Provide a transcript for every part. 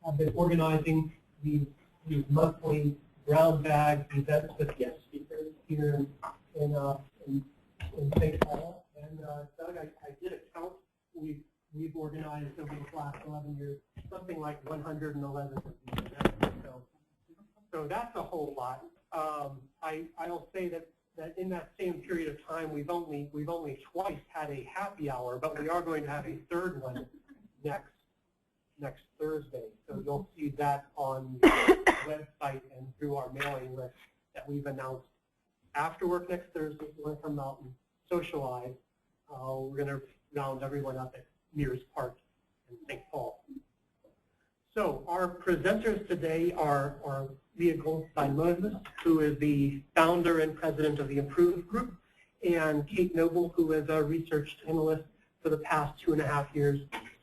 have been organizing these monthly brown bag events with guest speakers here in St. Paul. And Doug, I did a count. We've organized over the last 11 years something like 111 of these events. So that's a whole lot. I'll say that in that same period of time, we've only twice had a happy hour, but we are going to have a third one next Thursday. So you'll see that on the website and through our mailing list that we've announced. After work next Thursday, we're going to come out and socialize. We're going to round everyone up at Mears Park in St. Paul. So our presenters today are Leah Goldstein-Moses, who is the founder and president of the Improve Group, and Kate Noble, who is a research analyst for the past 2.5 years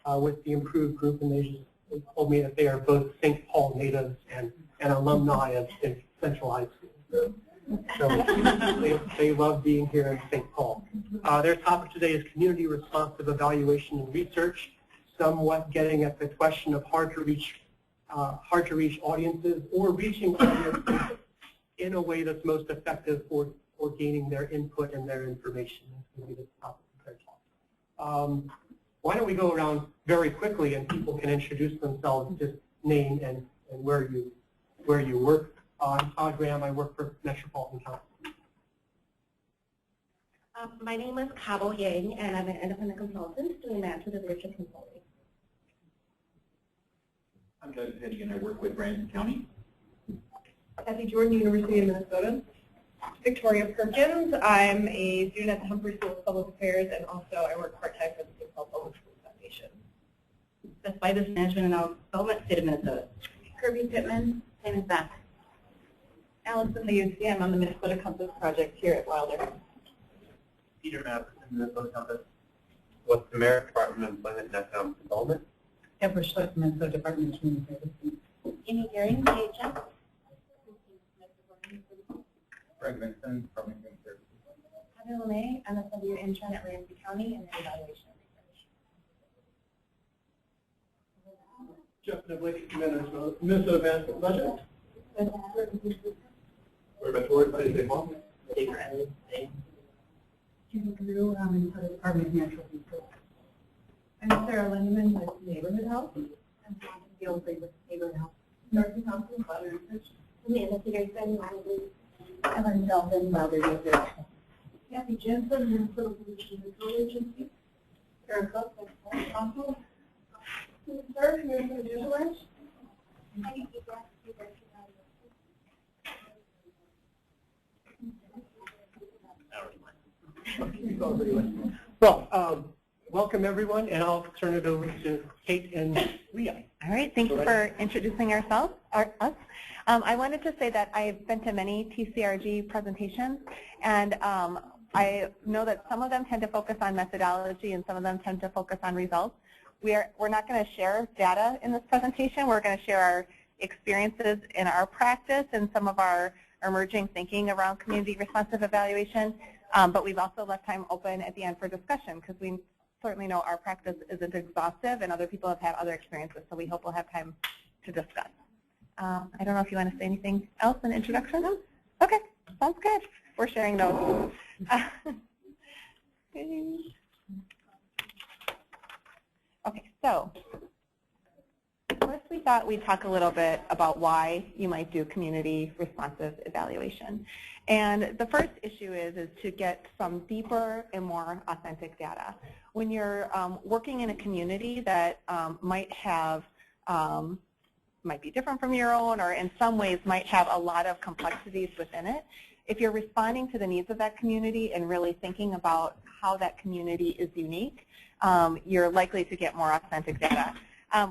with the Improve Group, and they told me that they are both St. Paul natives and alumni of Central High School. So they love being here in St. Paul. Their topic today is community responsive evaluation and research, somewhat getting at the question of hard to reach audiences or reaching audiences in a way that's most effective for gaining their input and their information. That's going to be the topic of their talk. Why don't we go around very quickly and people can introduce themselves, just name and where you work. I'm Todd Graham. I work for Metropolitan Council. My name is Kabo Yang, and I'm an independent consultant doing master leadership consulting. I'm Doug Petty, and I work with Branson County. Kathy Jordan, University of Minnesota. Victoria Perkins. I'm a student at the Humphrey School of Public Affairs, and also I work part-time for the St. Paul Public Schools Foundation. Best Business Management and Development, State of Minnesota. Kirby Pittman, same as that. Allison Liuzzi. I'm on the Minnesota Compass Project here at Wilder. Peter Matheson, Minnesota Compass. What's the Merit Department of Employment and Economic Development? Deborah Schlick, Minnesota Department of Human Services. Amy Gearing, DHS. Greg Vincent, from Human Services. Heather LeMay, MSW intern at Ramsey County in evaluation Jeff Niblick, Minnesota Advanced Budget. We're about to work by St. Paul. Judy Drew, Minnesota Department of Natural Resources. I'm Sarah Lindeman with Neighborhood Health. I'm Jonathan Gilbert with Neighborhood Health. Dorothy Thompson, Wilder Research. Amanda Peterson, Wilder. Ellen Delvin, Wilder Research. Kathy Jensen, Minnesota Pollution Control Agency. Karen Cook, Minnesota Council. Sir, Minnesota Visualize. Well, welcome everyone, and I'll turn it over to Kate and Leah. All right, thank you for introducing us. I wanted to say that I've been to many TCRG presentations, and I know that some of them tend to focus on methodology and some of them tend to focus on results. We're not going to share data in this presentation. We're going to share our experiences in our practice and some of our emerging thinking around community responsive evaluation, but we've also left time open at the end for discussion because we certainly know our practice isn't exhaustive and other people have had other experiences, so we hope we'll have time to discuss. I don't know if you want to say anything else in introduction? No. Okay, sounds good. We're sharing notes. Okay, so first we thought we'd talk a little bit about why you might do community responsive evaluation. And the first issue is to get some deeper and more authentic data. When you're working in a community that might be different from your own or in some ways might have a lot of complexities within it, if you're responding to the needs of that community and really thinking about how that community is unique, you're likely to get more authentic data.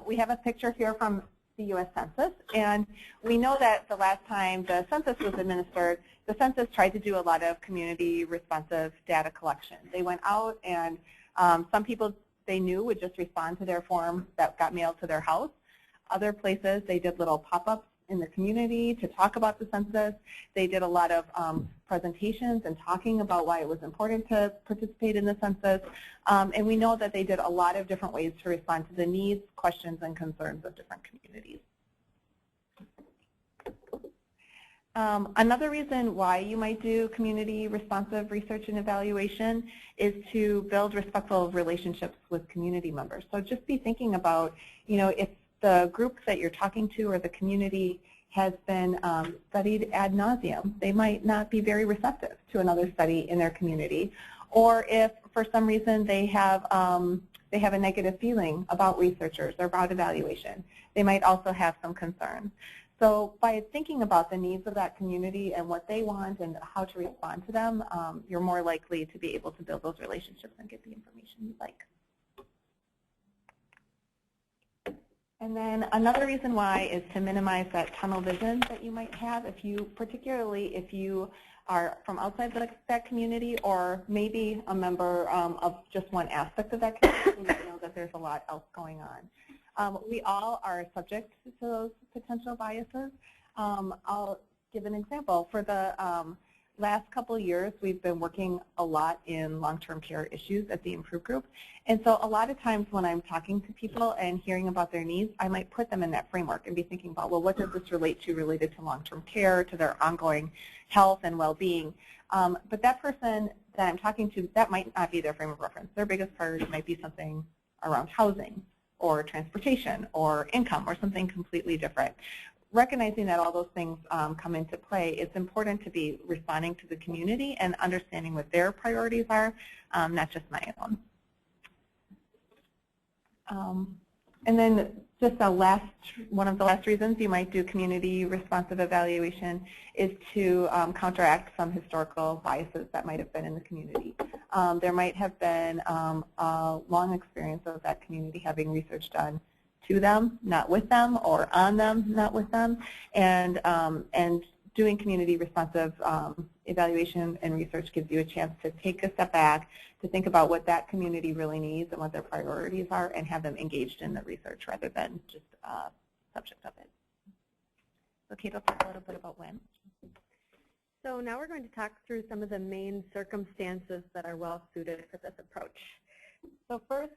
We have a picture here from the U.S. Census, and we know that the last time the census was administered, the census tried to do a lot of community responsive data collection. They went out and some people they knew would just respond to their form that got mailed to their house. Other places they did little pop-ups in the community to talk about the census. They did a lot of presentations and talking about why it was important to participate in the census. And we know that they did a lot of different ways to respond to the needs, questions, and concerns of different communities. Another reason why you might do community responsive research and evaluation is to build respectful relationships with community members. So just be thinking about, if the group that you're talking to or the community has been studied ad nauseum, they might not be very receptive to another study in their community. Or if for some reason they have a negative feeling about researchers or about evaluation, they might also have some concerns. So by thinking about the needs of that community and what they want and how to respond to them, you're more likely to be able to build those relationships and get the information you'd like. And then another reason why is to minimize that tunnel vision that you might have, particularly if you are from outside that community or maybe a member of just one aspect of that community, you might know that there's a lot else going on. We all are subject to those potential biases. I'll give an example. For the last couple of years, we've been working a lot in long-term care issues at the Improve Group. And so a lot of times when I'm talking to people and hearing about their needs, I might put them in that framework and be thinking about, well, what does this relate to related to long-term care, to their ongoing health and well-being? But that person that I'm talking to, that might not be their frame of reference. Their biggest priority might be something around housing or transportation or income or something completely different. Recognizing that all those things come into play, it's important to be responding to the community and understanding what their priorities are, not just my own. And then just one of the last reasons you might do community responsive evaluation is to counteract some historical biases that might have been in the community. There might have been a long experience of that community having research done to them, not with them, or on them, not with them, and doing community responsive evaluation and research gives you a chance to take a step back, to think about what that community really needs and what their priorities are, and have them engaged in the research rather than just a subject of it. So Kate will talk a little bit about when. So now we're going to talk through some of the main circumstances that are well suited for this approach. So first,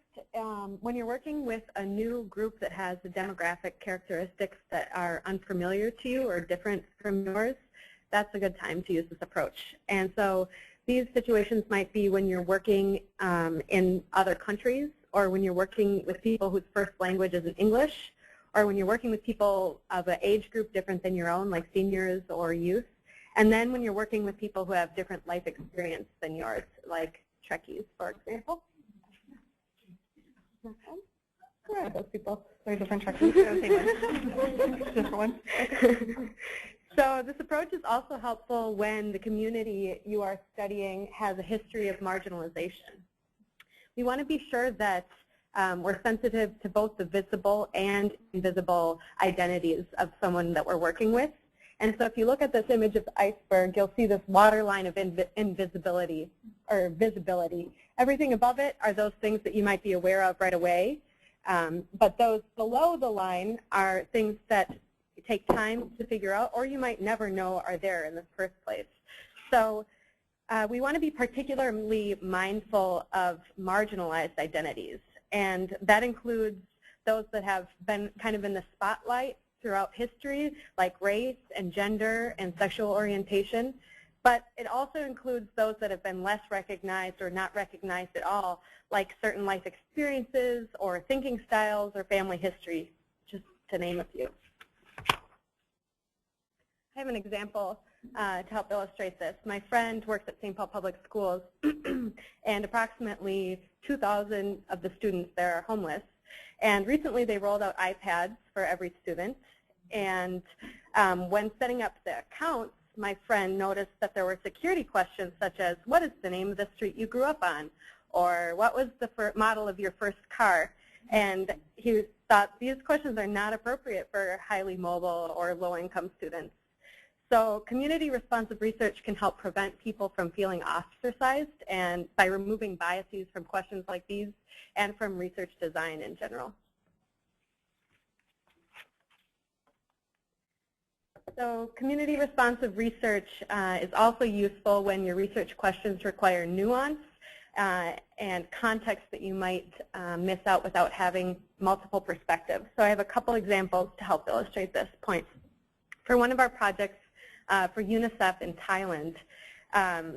when you're working with a new group that has the demographic characteristics that are unfamiliar to you or different from yours, that's a good time to use this approach. And so these situations might be when you're working in other countries, or when you're working with people whose first language isn't English, or when you're working with people of an age group different than your own, like seniors or youth, and then when you're working with people who have different life experience than yours, like Trekkies, for example. Who are those people? They're different Trekkies. Different ones. So this approach is also helpful when the community you are studying has a history of marginalization. We want to be sure that we're sensitive to both the visible and invisible identities of someone that we're working with. And so if you look at this image of the iceberg, you'll see this waterline of invisibility or visibility. Everything above it are those things that you might be aware of right away. But those below the line are things that take time to figure out, or you might never know are there in the first place. So we want to be particularly mindful of marginalized identities. And that includes those that have been kind of in the spotlight throughout history, like race and gender and sexual orientation. But it also includes those that have been less recognized or not recognized at all, like certain life experiences or thinking styles or family history, just to name a few. I have an example to help illustrate this. My friend works at St. Paul Public Schools, and approximately 2,000 of the students there are homeless. And recently they rolled out iPads for every student. And when setting up the accounts, my friend noticed that there were security questions such as, what is the name of the street you grew up on? Or what was the model of your first car? And he thought these questions are not appropriate for highly mobile or low-income students. So community responsive research can help prevent people from feeling ostracized, and by removing biases from questions like these and from research design in general. So community responsive research is also useful when your research questions require nuance and context that you might miss out without having multiple perspectives. So I have a couple examples to help illustrate this point. For one of our projects for UNICEF in Thailand,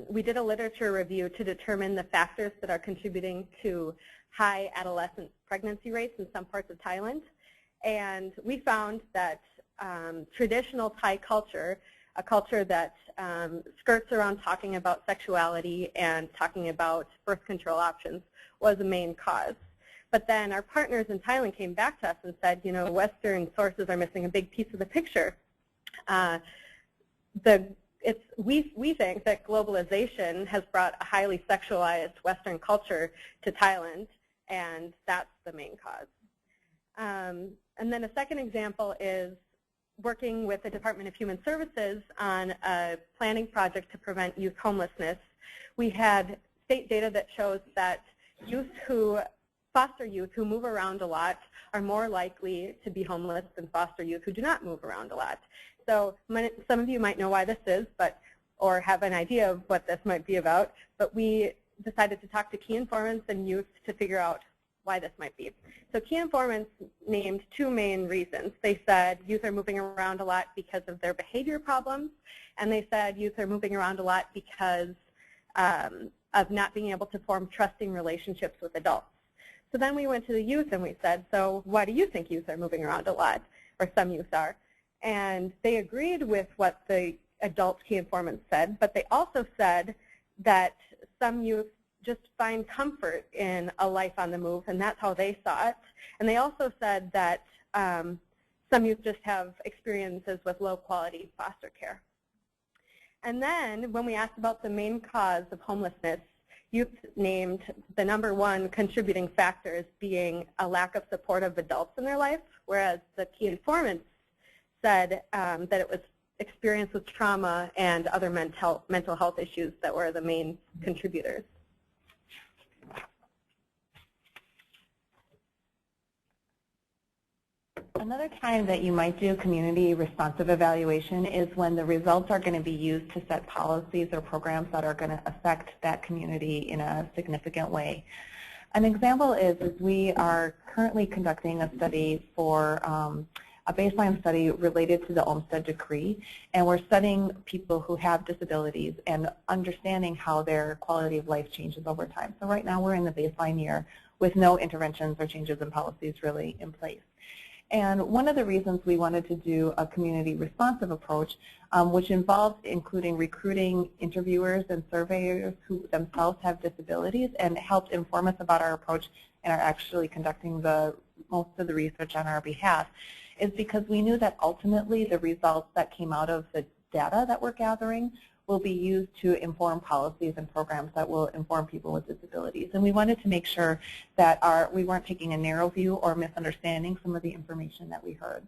we did a literature review to determine the factors that are contributing to high adolescent pregnancy rates in some parts of Thailand. And we found that traditional Thai culture, a culture that skirts around talking about sexuality and talking about birth control options, was a main cause. But then our partners in Thailand came back to us and said, you know, Western sources are missing a big piece of the picture. We think that globalization has brought a highly sexualized Western culture to Thailand, and that's the main cause. And then a second example is working with the Department of Human Services on a planning project to prevent youth homelessness. We had state data that shows that foster youth who move around a lot are more likely to be homeless than foster youth who do not move around a lot. So some of you might know why this is, or have an idea of what this might be about, but we decided to talk to key informants and youth to figure out why this might be. So key informants named two main reasons. They said youth are moving around a lot because of their behavior problems, and they said youth are moving around a lot because of not being able to form trusting relationships with adults. So then we went to the youth and we said, so why do you think youth are moving around a lot, or some youth are? And they agreed with what the adult key informants said, but they also said that some youth just find comfort in a life on the move, and that's how they saw it. And they also said that some youth just have experiences with low-quality foster care. And then when we asked about the main cause of homelessness, youth named the #1 contributing factor as being a lack of supportive adults in their life, whereas the key informants said that it was experience with trauma and other mental health issues that were the main contributors. Another time that you might do community responsive evaluation is when the results are going to be used to set policies or programs that are going to affect that community in a significant way. An example is we are currently conducting a study for a baseline study related to the Olmstead Decree, and we're studying people who have disabilities and understanding how their quality of life changes over time. So right now we're in the baseline year with no interventions or changes in policies really in place. And one of the reasons we wanted to do a community responsive approach, which involved including recruiting interviewers and surveyors who themselves have disabilities, and helped inform us about our approach and are actually conducting most of the research on our behalf, is because we knew that ultimately the results that came out of the data that we're gathering will be used to inform policies and programs that will inform people with disabilities. And we wanted to make sure that we weren't taking a narrow view or misunderstanding some of the information that we heard.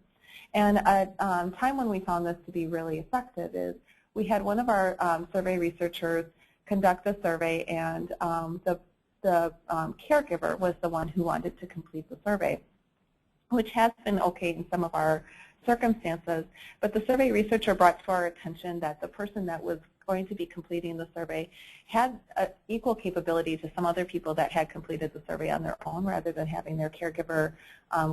And a time when we found this to be really effective is we had one of our survey researchers conduct a survey, and the caregiver was the one who wanted to complete the survey, which has been okay in some of our circumstances, but the survey researcher brought to our attention that the person that was going to be completing the survey had equal capability to some other people that had completed the survey on their own rather than having their caregiver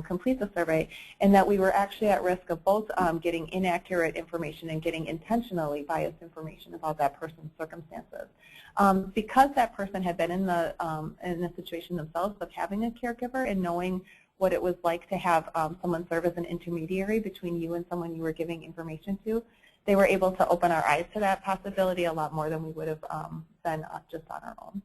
complete the survey, and that we were actually at risk of both getting inaccurate information and getting intentionally biased information about that person's circumstances. Because that person had been in the situation themselves of having a caregiver and knowing what it was like to have someone serve as an intermediary between you and someone you were giving information to, they were able to open our eyes to that possibility a lot more than we would have been just on our own.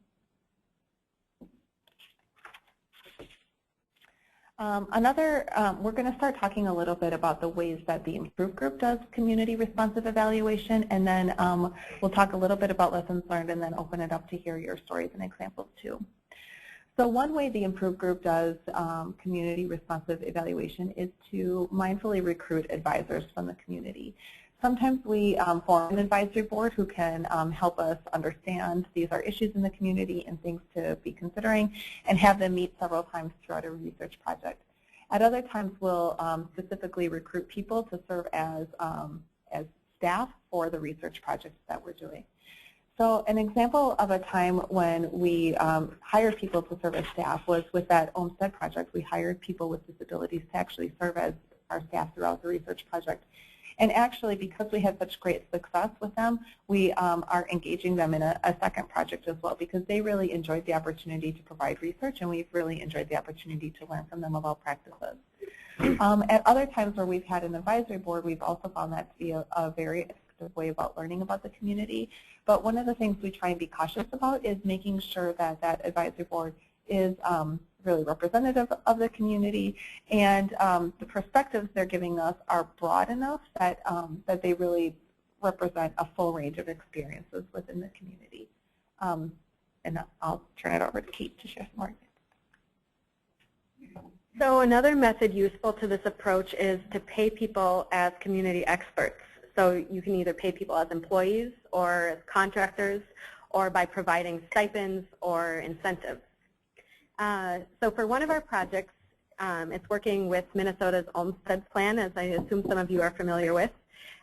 We're going to start talking a little bit about the ways that the Improve Group does community responsive evaluation, and then we'll talk a little bit about lessons learned and then open it up to hear your stories and examples too. So one way the Improve Group does community responsive evaluation is to mindfully recruit advisors from the community. Sometimes we form an advisory board who can help us understand these are issues in the community and things to be considering, and have them meet several times throughout a research project. At other times, we'll specifically recruit people to serve as as staff for the research projects that we're doing. So an example of a time when we hired people to serve as staff was with that Olmsted project. We hired people with disabilities to actually serve as our staff throughout the research project. And actually, because we had such great success with them, we are engaging them in a second project as well, because they really enjoyed the opportunity to provide research, and we've really enjoyed the opportunity to learn from them about practices. At other times where we've had an advisory board, we've also found that to be a very effective way about learning about the community. But one of the things we try and be cautious about is making sure that that advisory board is really representative of the community, and the perspectives they're giving us are broad enough that, that they really represent a full range of experiences within the community. And I'll turn it over to Kate to share some more. So another method useful to this approach is to pay people as community experts. So you can either pay people as employees or as contractors, or by providing stipends or incentives. So for one of our projects, it's working with Minnesota's Olmsted Plan, as I assume some of you are familiar with,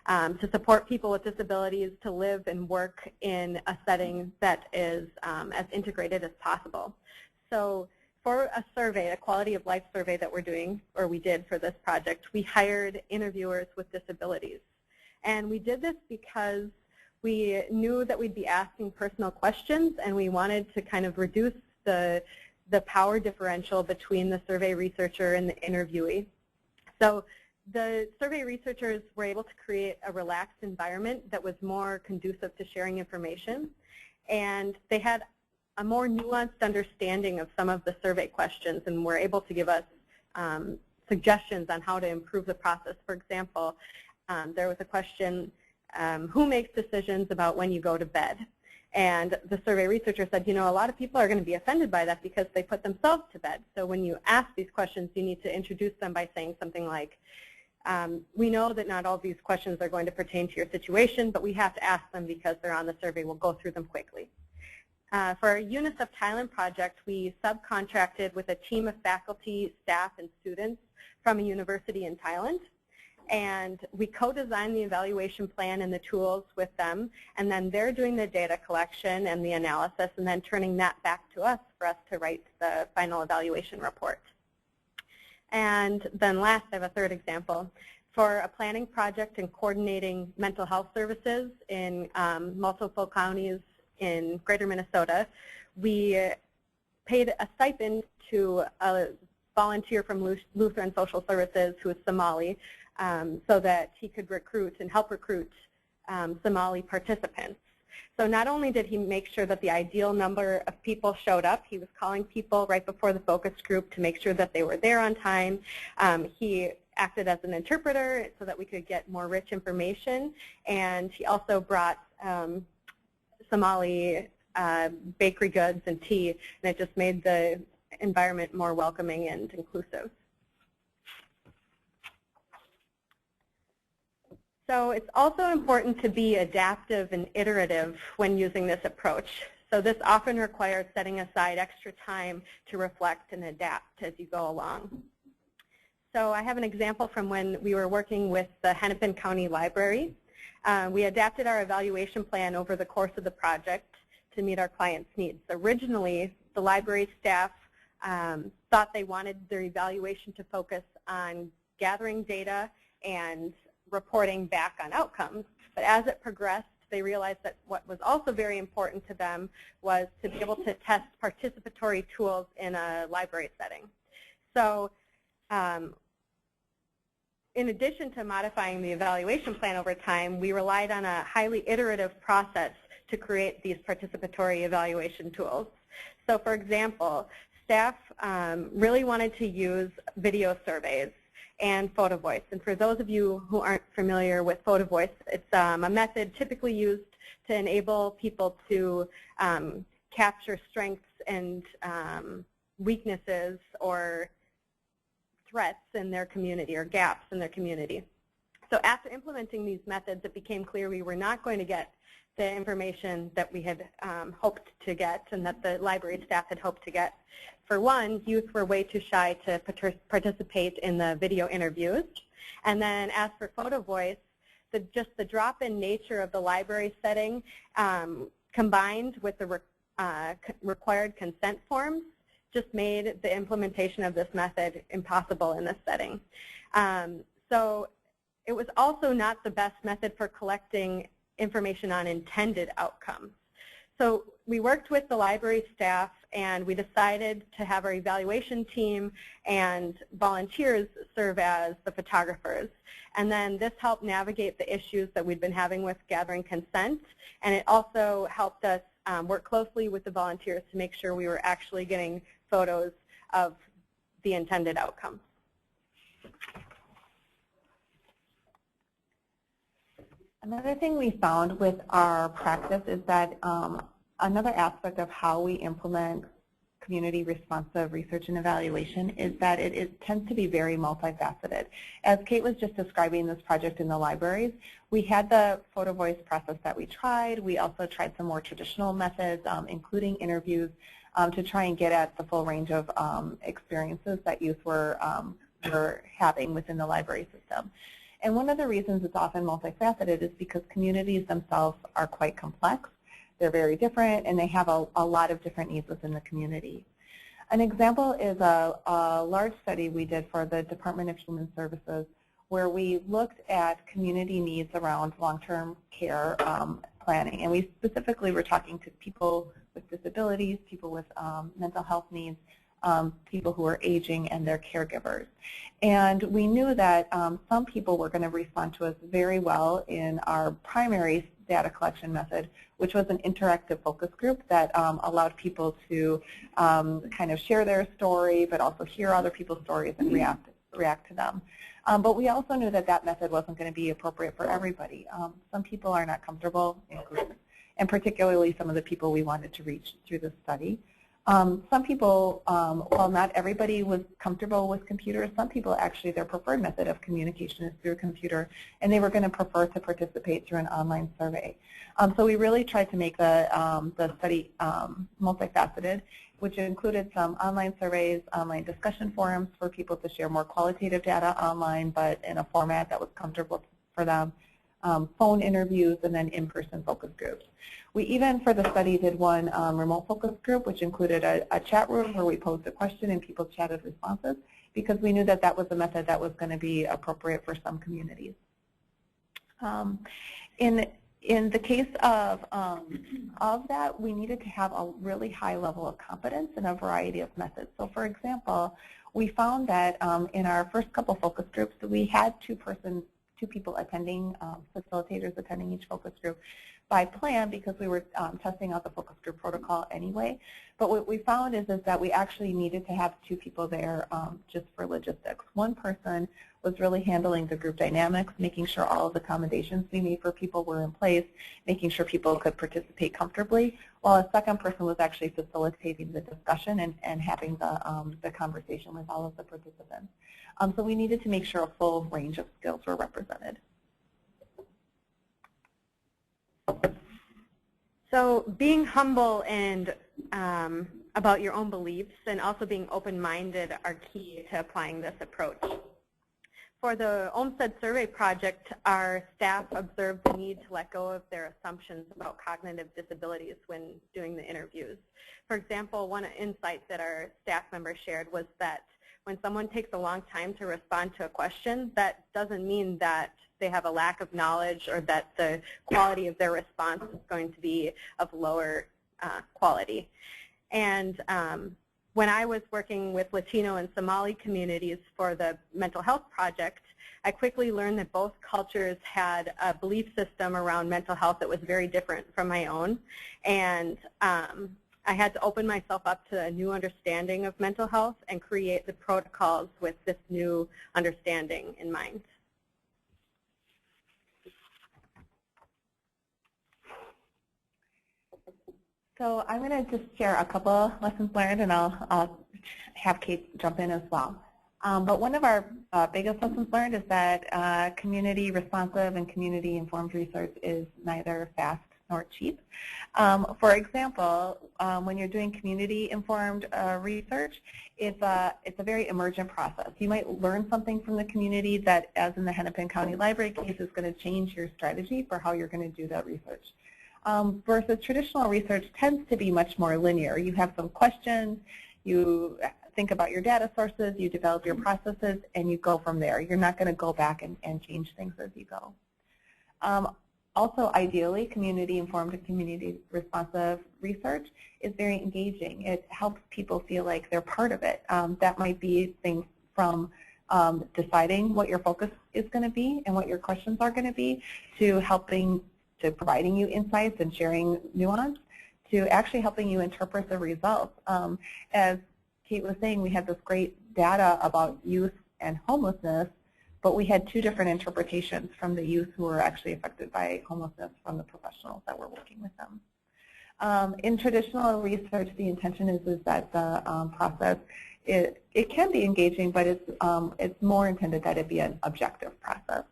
to support people with disabilities to live and work in a setting that is as integrated as possible. So for a survey, a quality of life survey that we're doing, or we did for this project, we hired interviewers with disabilities. And we did this because we knew that we'd be asking personal questions, and we wanted to kind of reduce the power differential between the survey researcher and the interviewee. So the survey researchers were able to create a relaxed environment that was more conducive to sharing information, and they had a more nuanced understanding of some of the survey questions and were able to give us suggestions on how to improve the process. For example, there was a question, who makes decisions about when you go to bed? And the survey researcher said, you know, a lot of people are going to be offended by that because they put themselves to bed. So when you ask these questions, you need to introduce them by saying something like, we know that not all these questions are going to pertain to your situation, but we have to ask them because they're on the survey. We'll go through them quickly. For our UNICEF Thailand project, we subcontracted with a team of faculty, staff, and students from a university in Thailand. And we co-designed the evaluation plan and the tools with them, and then they're doing the data collection and the analysis, and then turning that back to us for us to write the final evaluation report. And then last, I have a third example. For a planning project and coordinating mental health services in multiple counties in greater Minnesota, we paid a stipend to a volunteer from Lutheran Social Services who is Somali, so that he could recruit and help recruit Somali participants. So not only did he make sure that the ideal number of people showed up, he was calling people right before the focus group to make sure that they were there on time. He acted as an interpreter so that we could get more rich information, and he also brought Somali bakery goods and tea, and it just made the environment more welcoming and inclusive. So it's also important to be adaptive and iterative when using this approach. So this often requires setting aside extra time to reflect and adapt as you go along. So I have an example from when we were working with the Hennepin County Library. We adapted our evaluation plan over the course of the project to meet our clients' needs. Originally, the library staff thought they wanted their evaluation to focus on gathering data and reporting back on outcomes. But as it progressed, they realized that what was also very important to them was to be able to test participatory tools in a library setting. So in addition to modifying the evaluation plan over time, we relied on a highly iterative process to create these participatory evaluation tools. So for example, staff really wanted to use video surveys and photo voice. And for those of you who aren't familiar with photo voice, it's a method typically used to enable people to capture strengths and weaknesses or threats in their community or gaps in their community. So after implementing these methods, it became clear we were not going to get the information that we had hoped to get and that the library staff had hoped to get. For one, youth were way too shy to participate in the video interviews. And then as for photo voice, just the drop-in nature of the library setting combined with the required consent forms just made the implementation of this method impossible in this setting. So it was also not the best method for collecting information on intended outcomes. So we worked with the library staff and we decided to have our evaluation team and volunteers serve as the photographers. And then this helped navigate the issues that we'd been having with gathering consent, and it also helped us work closely with the volunteers to make sure we were actually getting photos of the intended outcome. Another thing we found with our practice is that another aspect of how we implement community responsive research and evaluation is that it tends to be very multifaceted. As Kate was just describing this project in the libraries, we had the photo voice process that we tried. We also tried some more traditional methods, including interviews, to try and get at the full range of experiences that youth were having within the library system. And one of the reasons it's often multifaceted is because communities themselves are quite complex. They're very different, and they have a lot of different needs within the community. An example is a large study we did for the Department of Human Services where we looked at community needs around long-term care planning. And we specifically were talking to people with disabilities, people with mental health needs, people who are aging, and their caregivers. And we knew that some people were going to respond to us very well in our primary data collection method, which was an interactive focus group that allowed people to kind of share their story, but also hear other people's stories and react to them. But we also knew that that method wasn't going to be appropriate for everybody. Some people are not comfortable in groups, and particularly some of the people we wanted to reach through the study. Some people, while not everybody was comfortable with computers, some people actually their preferred method of communication is through a computer, and they were going to prefer to participate through an online survey. So we really tried to make the study multifaceted, which included some online surveys, online discussion forums for people to share more qualitative data online, but in a format that was comfortable for them, phone interviews, and then in-person focus groups. We even, for the study, did one remote focus group, which included a chat room where we posed a question and people chatted responses, because we knew that that was a method that was going to be appropriate for some communities. In the case of that, we needed to have a really high level of competence in a variety of methods. So for example, we found that in our first couple focus groups, we had two people attending, facilitators attending each focus group by plan because we were testing out the focus group protocol anyway. But what we found is that we actually needed to have two people there just for logistics. One person was really handling the group dynamics, making sure all of the accommodations we made for people were in place, making sure people could participate comfortably, while a second person was actually facilitating the discussion and having the conversation with all of the participants. So we needed to make sure a full range of skills were represented. So being humble and about your own beliefs and also being open-minded are key to applying this approach. For the Olmsted Survey Project, our staff observed the need to let go of their assumptions about cognitive disabilities when doing the interviews. For example, one insight that our staff members shared was that when someone takes a long time to respond to a question, that doesn't mean that they have a lack of knowledge or that the quality of their response is going to be of lower quality. And when I was working with Latino and Somali communities for the mental health project, I quickly learned that both cultures had a belief system around mental health that was very different from my own. And I had to open myself up to a new understanding of mental health and create the protocols with this new understanding in mind. So I'm going to just share a couple lessons learned, and I'll have Kate jump in as well. But one of our biggest lessons learned is that community responsive and community informed research is neither fast nor cheap. For example, when you're doing community-informed research, it's a very emergent process. You might learn something from the community that, as in the Hennepin County Library case, is going to change your strategy for how you're going to do that research. Versus traditional research tends to be much more linear. You have some questions, you think about your data sources, you develop your processes, and you go from there. You're not going to go back and change things as you go. Also, ideally, community-informed and community-responsive research is very engaging. It helps people feel like they're part of it. That might be things from deciding what your focus is going to be and what your questions are going to be, to providing you insights and sharing nuance, to actually helping you interpret the results. As Kate was saying, we had this great data about youth and homelessness, but we had two different interpretations from the youth who were actually affected by homelessness from the professionals that were working with them. In traditional research, the intention is that the process, it can be engaging, but it's more intended that it be an objective process.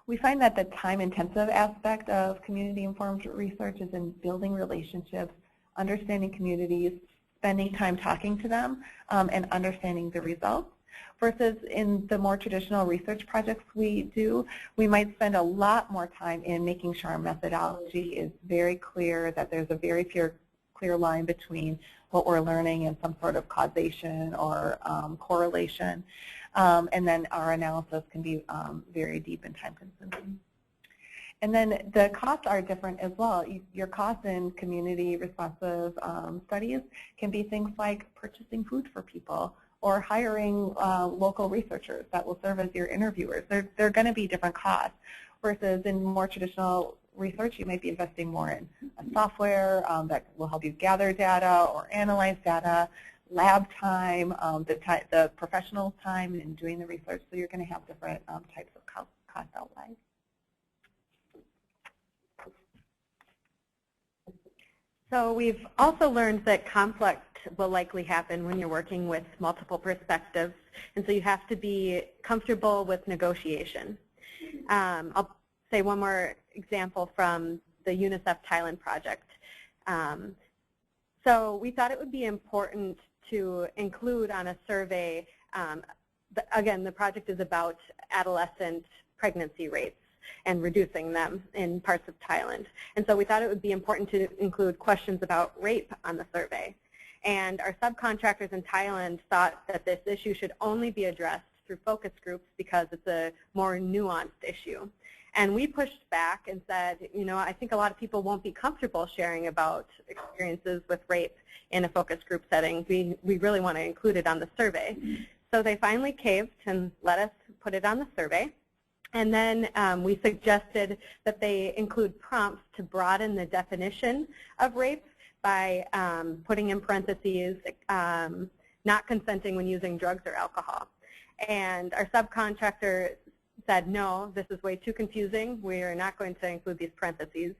We find that the time-intensive aspect of community-informed research is in building relationships, understanding communities, spending time talking to them, and understanding the results. Versus in the more traditional research projects we do, we might spend a lot more time in making sure our methodology is very clear, that there's a very clear line between what we're learning and some sort of causation or correlation. And then our analysis can be very deep and time-consuming. And then the costs are different as well. Your costs in community-responsive studies can be things like purchasing food for people or hiring local researchers that will serve as your interviewers. They're going to be different costs, versus in more traditional research, you might be investing more in a software that will help you gather data or analyze data, lab time, the professional time in doing the research. So you're going to have different types of cost outlays. So we've also learned that conflict will likely happen when you're working with multiple perspectives, and so you have to be comfortable with negotiation. I'll say one more example from the UNICEF Thailand project. So we thought it would be important to include on a survey, again, the project is about adolescent pregnancy rates and reducing them in parts of Thailand. And so we thought it would be important to include questions about rape on the survey. And our subcontractors in Thailand thought that this issue should only be addressed through focus groups because it's a more nuanced issue. And we pushed back and said, you know, I think a lot of people won't be comfortable sharing about experiences with rape in a focus group setting. We really want to include it on the survey. So they finally caved and let us put it on the survey. And then we suggested that they include prompts to broaden the definition of rape by putting in parentheses, not consenting when using drugs or alcohol. And our subcontractor said, no, this is way too confusing. We are not going to include these parentheses.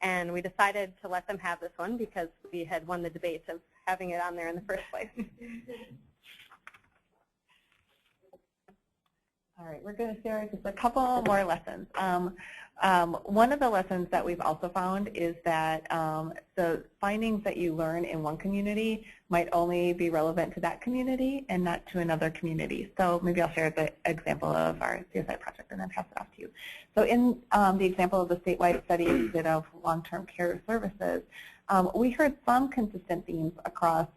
And we decided to let them have this one because we had won the debate of having it on there in the first place. All right, we're going to share just a couple more lessons. One of the lessons that we've also found is that the findings that you learn in one community might only be relevant to that community and not to another community. So maybe I'll share the example of our CSI project and then pass it off to you. So in the example of the statewide study we did of long-term care services, we heard some consistent themes across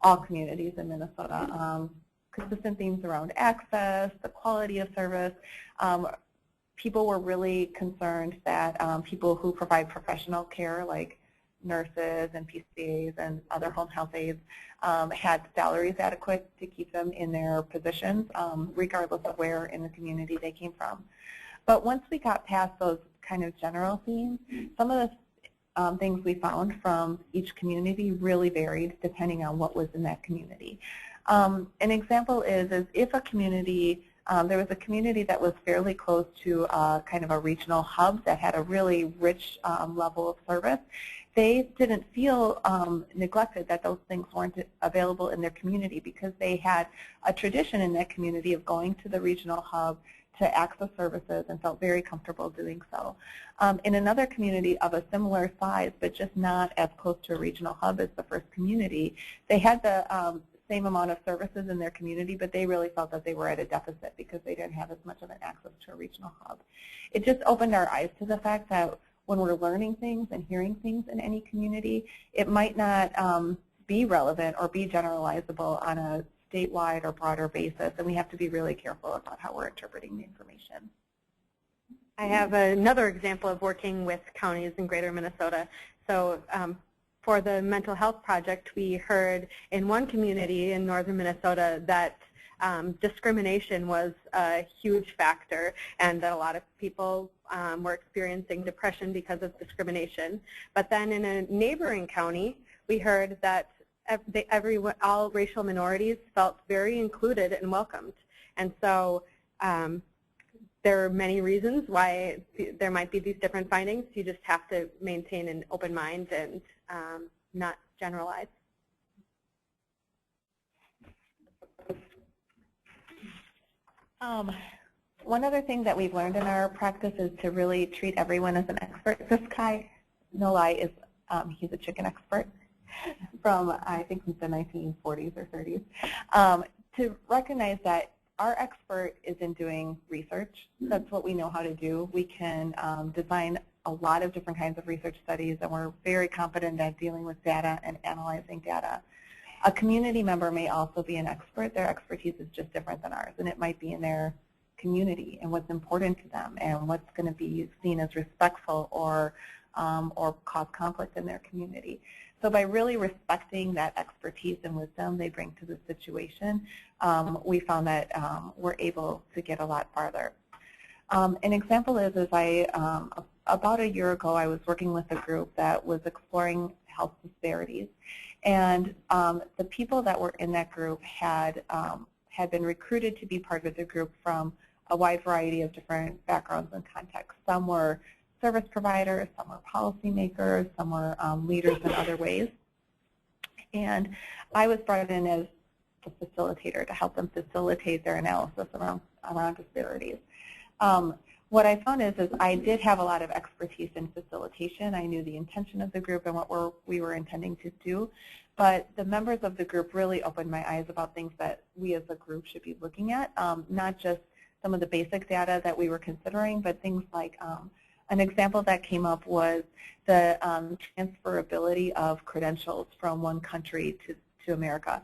all communities in Minnesota. Consistent themes around access, the quality of service. People were really concerned that people who provide professional care, like nurses and PCAs and other home health aides, had salaries adequate to keep them in their positions, regardless of where in the community they came from. But once we got past those kind of general themes, some of the things we found from each community really varied depending on what was in that community. An example is if a community, there was a community that was fairly close to kind of a regional hub that had a really rich level of service, they didn't feel neglected that those things weren't available in their community because they had a tradition in that community of going to the regional hub, to access services and felt very comfortable doing so. In another community of a similar size, but just not as close to a regional hub as the first community, they had the same amount of services in their community, but they really felt that they were at a deficit because they didn't have as much of an access to a regional hub. It just opened our eyes to the fact that when we're learning things and hearing things in any community, it might not be relevant or be generalizable on a statewide or broader basis, and we have to be really careful about how we're interpreting the information. I have another example of working with counties in greater Minnesota. So for the mental health project, we heard in one community in northern Minnesota that discrimination was a huge factor and that a lot of people were experiencing depression because of discrimination. But then in a neighboring county, we heard that all racial minorities felt very included and welcomed. And so there are many reasons why there might be these different findings. You just have to maintain an open mind and not generalize. One other thing that we've learned in our practice is to really treat everyone as an expert. This guy, no lie, is he's a chicken expert from, I think, the 1940s or 30s. To recognize that our expert is in doing research. That's what we know how to do. We can design a lot of different kinds of research studies, and we're very competent at dealing with data and analyzing data. A community member may also be an expert. Their expertise is just different than ours, and it might be in their community and what's important to them and what's going to be seen as respectful or cause conflict in their community. So by really respecting that expertise and wisdom they bring to the situation, we found that we're able to get a lot farther. An example is about a year ago, I was working with a group that was exploring health disparities. And the people that were in that group had been recruited to be part of the group from a wide variety of different backgrounds and contexts. Some were service providers, some were policymakers, some were leaders in other ways. And I was brought in as a facilitator to help them facilitate their analysis around disparities. What I found is I did have a lot of expertise in facilitation. I knew the intention of the group and what we were intending to do. But the members of the group really opened my eyes about things that we as a group should be looking at, not just some of the basic data that we were considering, but things like an example that came up was the transferability of credentials from one country to America.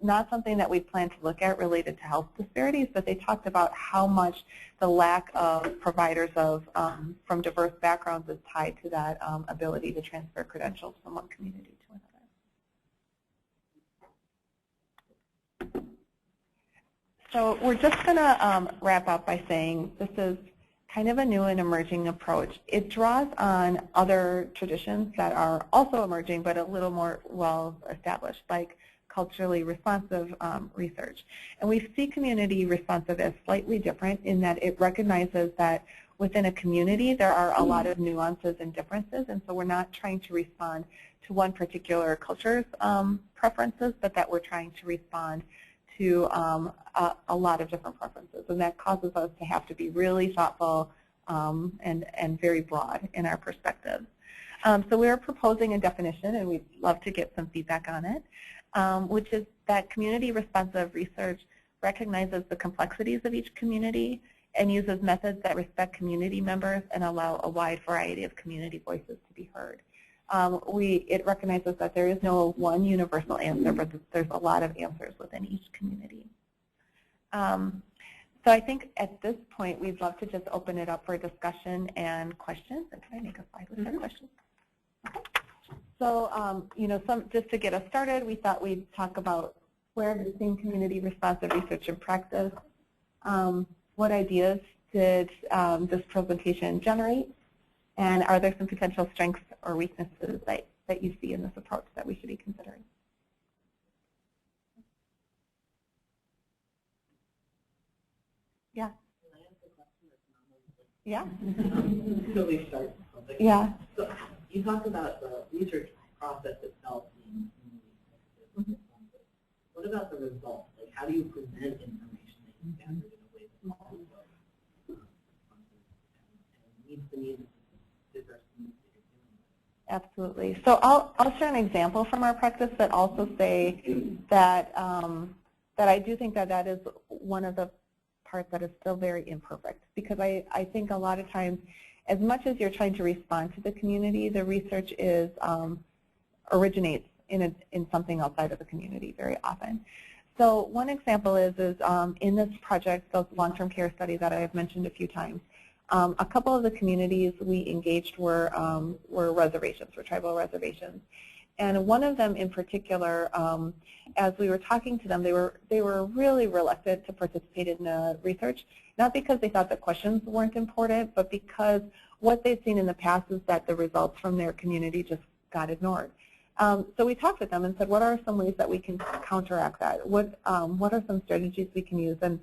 Not something that we plan to look at related to health disparities, but they talked about how much the lack of providers from diverse backgrounds is tied to that ability to transfer credentials from one community to another. So we're just going to wrap up by saying this is kind of a new and emerging approach. It draws on other traditions that are also emerging but a little more well established, like culturally responsive research. And we see community responsive as slightly different in that it recognizes that within a community there are a lot of nuances and differences, and so we're not trying to respond to one particular culture's preferences, but that we're trying to respond to a lot of different preferences, and that causes us to have to be really thoughtful and very broad in our perspective. So we're proposing a definition, and we'd love to get some feedback on it, which is that community responsive research recognizes the complexities of each community and uses methods that respect community members and allow a wide variety of community voices to be heard. It recognizes that there is no one universal answer, but there's a lot of answers within each community. So I think at this point, we'd love to just open it up for discussion and questions. And can I make a slide with our questions? Okay. So, just to get us started, we thought we'd talk about where we're seeing community responsive research in practice. What ideas did this presentation generate? And are there some potential strengths or weaknesses that you see in this approach that we should be considering? Yeah. Yeah. So we start something. Yeah. So you talked about the research process itself being community responsive. What about the results? Like, how do you present information that you gathered in a way that's needs to address the needs that you're dealing with. Absolutely. So I'll share an example from our practice that also say that that I do think that that is one of the parts that is still very imperfect, because I think a lot of times, as much as you're trying to respond to the community, the research is originates in something outside of the community very often. So one example is in this project, the long-term care study that I have mentioned a few times, a couple of the communities we engaged were reservations, were tribal reservations. And one of them in particular, as we were talking to them, they were really reluctant to participate in the research, not because they thought the questions weren't important, but because what they'd seen in the past is that the results from their community just got ignored. So we talked with them and said, what are some ways that we can counteract that? What are some strategies we can use? And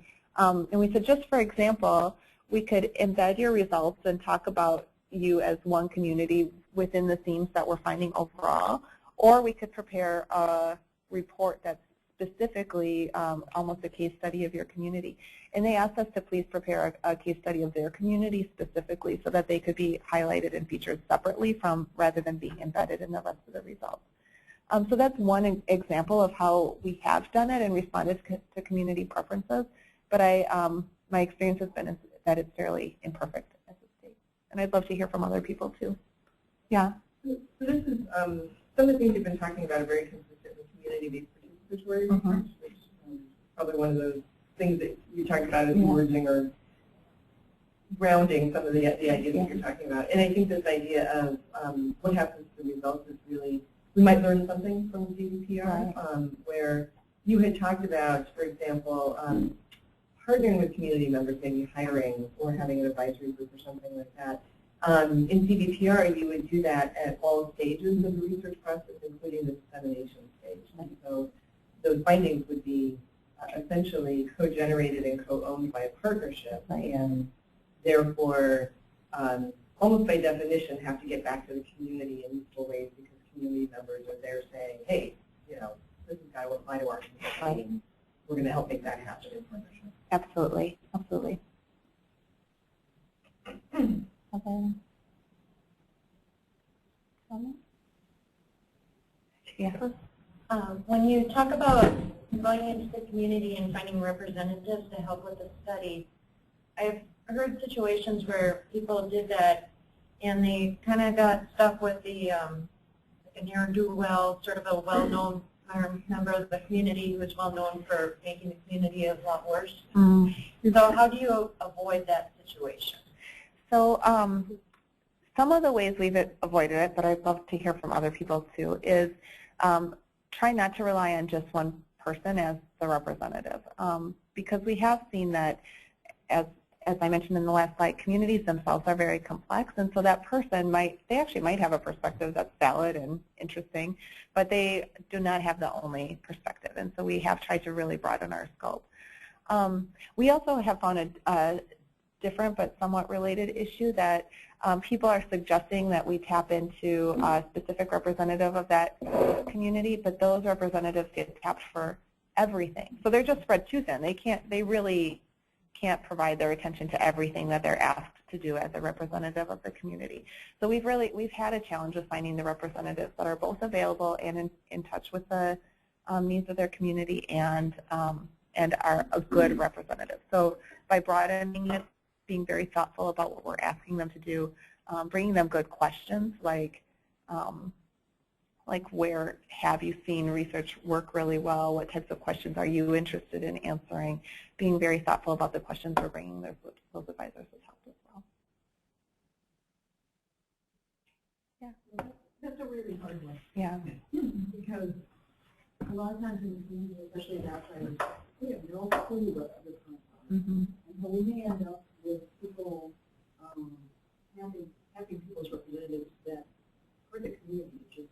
we said, just for example, we could embed your results and talk about you as one community within the themes that we're finding overall, or we could prepare a report that's specifically almost a case study of your community. And they asked us to please prepare a case study of their community specifically so that they could be highlighted and featured separately from rather than being embedded in the rest of the results. So that's one example of how we have done it and responded to community preferences. But my experience has been that it's fairly imperfect at this stage. And I'd love to hear from other people too. Yeah. So this is some of the things you've been talking about are very consistent with community-based participatory research, which is probably one of those things that you talked about as merging or grounding some of the ideas that you're talking about. And I think this idea of what happens to the results is really, we might learn something from CVPR, where you had talked about, for example, partnering with community members, maybe hiring or having an advisory group or something like that. In CVPR, you would do that at all stages of the research process, including the dissemination stage. And so those findings would be essentially co-generated and co-owned by a partnership, and therefore, almost by definition, have to get back to the community in useful ways because community members are there saying, hey, you know, this is going to apply to our community. We're going to help make that happen in partnership. Absolutely, absolutely. Yeah. When you talk about going into the community and finding representatives to help with the study, I've heard situations where people did that and they kind of got stuck with the like a ne'er-do-well, sort of a well-known member of the community who is well-known for making the community a lot worse. So how do you avoid that situation? So some of the ways we've avoided it, but I'd love to hear from other people too, is try not to rely on just one person as the representative. Because we have seen that, as I mentioned in the last slide, communities themselves are very complex, and so that person they actually might have a perspective that's valid and interesting, but they do not have the only perspective, and so we have tried to really broaden our scope. We also have found a different but somewhat related issue that people are suggesting that we tap into a specific representative of that community, but those representatives get tapped for everything. So they're just spread too thin. They really can't provide their attention to everything that they're asked to do as a representative of the community. So we've had a challenge with finding the representatives that are both available and in touch with the needs of their community and are a good representative. So by broadening it, being very thoughtful about what we're asking them to do, bringing them good questions like where have you seen research work really well, what types of questions are you interested in answering, being very thoughtful about the questions we're bringing those advisors has helped as well. Yeah. That's a really hard one. Yeah. Because a lot of times in the community, especially the outsiders, we have no clue what other kinds are. And so we may end up with people having people's representatives that for the community just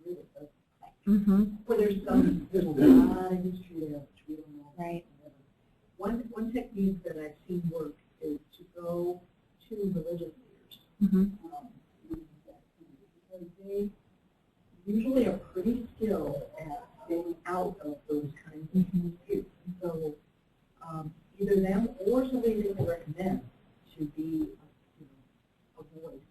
really doesn't. Where there's a lot of history there which we don't know. Right. One technique that I've seen work is to go to religious leaders. Because they usually are pretty skilled at getting out of those kinds of disputes. And so either them or somebody they can recommend to be a voice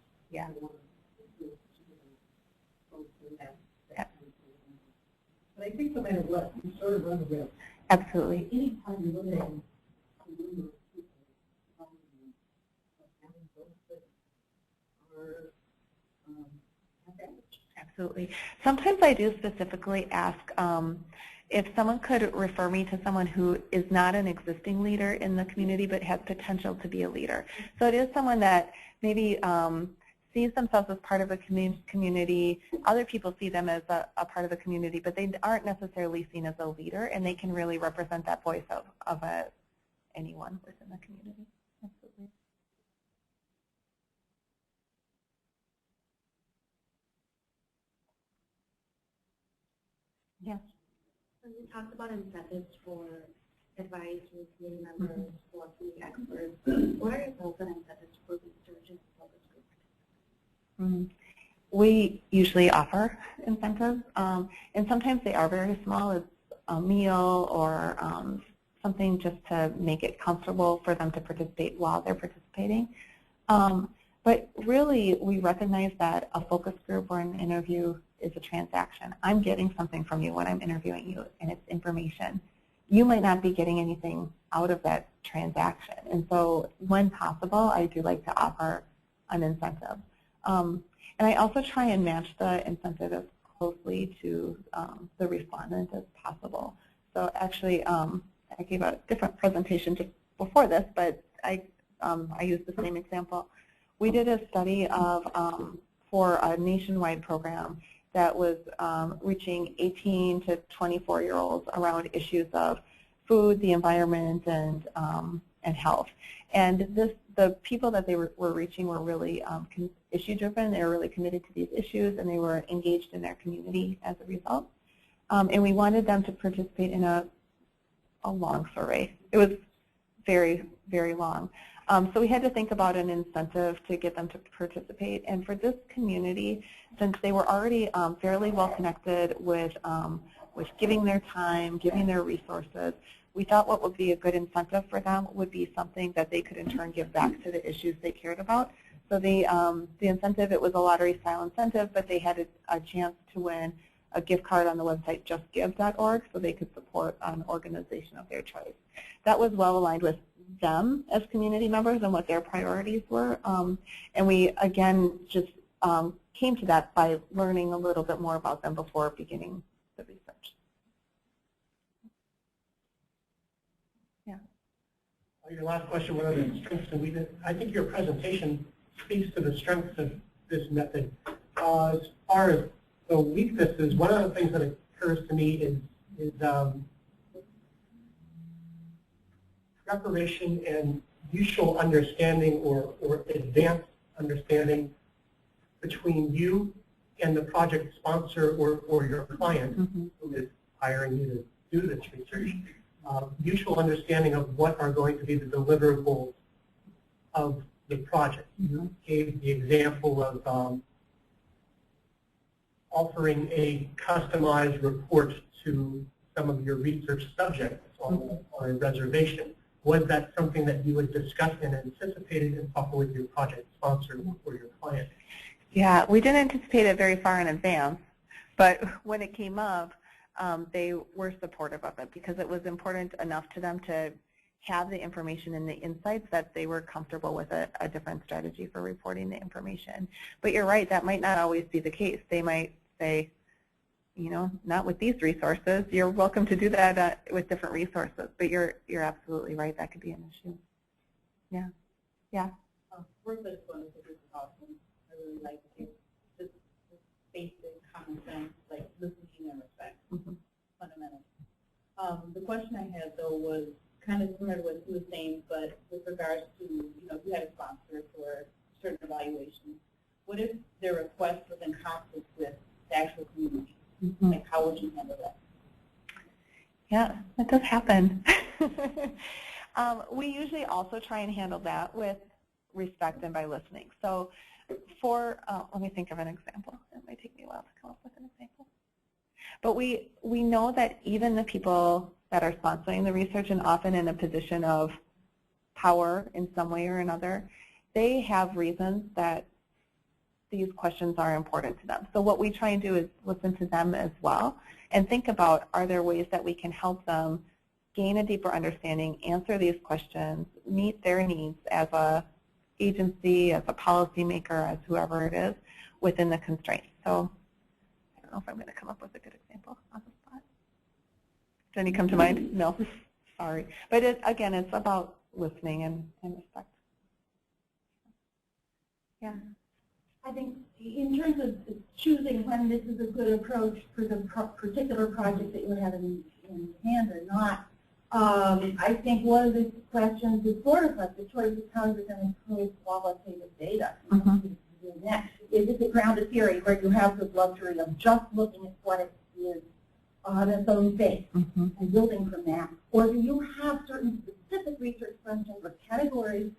think no matter what, you sort of run the risk. Absolutely. Any time you're looking at the number of people having those things are advantage. Absolutely. Sometimes I do specifically ask if someone could refer me to someone who is not an existing leader in the community but has potential to be a leader. So it is someone that maybe sees themselves as part of a community. Other people see them as a part of a community, but they aren't necessarily seen as a leader, and they can really represent that voice of anyone within the community. Absolutely. Yes. So you talked about incentives for advisory committee members, for community experts. What are your thoughts on incentives for research and focus group? We usually offer incentives, and sometimes they are very small. It's a meal or something just to make it comfortable for them to participate while they're participating. But really, we recognize that a focus group or an interview is a transaction. I'm getting something from you when I'm interviewing you, and it's information. You might not be getting anything out of that transaction. And so when possible, I do like to offer an incentive. And I also try and match the incentive as closely to the respondent as possible. So actually, I gave a different presentation just before this, but I used the same example. We did a study of for a nationwide program that was reaching 18 to 24-year-olds around issues of food, the environment, and health. And the people that they were reaching were really issue-driven. They were really committed to these issues, and they were engaged in their community as a result. And we wanted them to participate in a long survey. It was very, very long. So we had to think about an incentive to get them to participate. And for this community, since they were already fairly well connected with giving their time, giving their resources, we thought what would be a good incentive for them would be something that they could in turn give back to the issues they cared about. So the incentive, it was a lottery-style incentive, but they had a chance to win a gift card on the website justgive.org so they could support an organization of their choice. That was well aligned with them as community members and what their priorities were. And we, again, just came to that by learning a little bit more about them before beginning the research. Yeah. Your last question, what are the strengths and weaknesses? I think your presentation speaks to the strengths of this method. As far as the weaknesses, one of the things that occurs to me is preparation and mutual understanding or advanced understanding between you and the project sponsor or your client who is hiring you to do this research. Mutual understanding of what are going to be the deliverables of the project. You gave the example of offering a customized report to some of your research subjects on a reservation. Was that something that you would discuss and anticipated and talk with your project sponsor or your client? Yeah, we didn't anticipate it very far in advance, but when it came up, they were supportive of it because it was important enough to them to have the information and the insights that they were comfortable with a different strategy for reporting the information. But you're right, that might not always be the case. They might say, you know, not with these resources. You're welcome to do that with different resources. But you're absolutely right. That could be an issue. Yeah. Yeah. First, I just want to say this is awesome. I really like it. Just basic common sense, like listening and respect, fundamental. The question I had though was kind of similar to what you were saying, but with regards to, you know, if you had a sponsor for certain evaluations, what if their request was in conflict with the actual community? Like, how would you handle that? Yeah, that does happen. We usually also try and handle that with respect and by listening. So for, let me think of an example. It might take me a while to come up with an example. But we know that even the people that are sponsoring the research and often in a position of power in some way or another, they have reasons that these questions are important to them. So what we try and do is listen to them as well and think about, are there ways that we can help them gain a deeper understanding, answer these questions, meet their needs as a agency, as a policymaker, as whoever it is, within the constraints. So I don't know if I'm going to come up with a good example on the spot. Does any come to mind? No, sorry. But again, it's about listening and respect. Yeah. I think in terms of choosing when this is a good approach for the particular project that you have in hand or not, I think one of the questions is sort of like the choice of how you're going to improve qualitative data. Is it a grounded theory where you have the luxury of just looking at what it is on its own base and building from that? Or do you have certain specific research questions or categories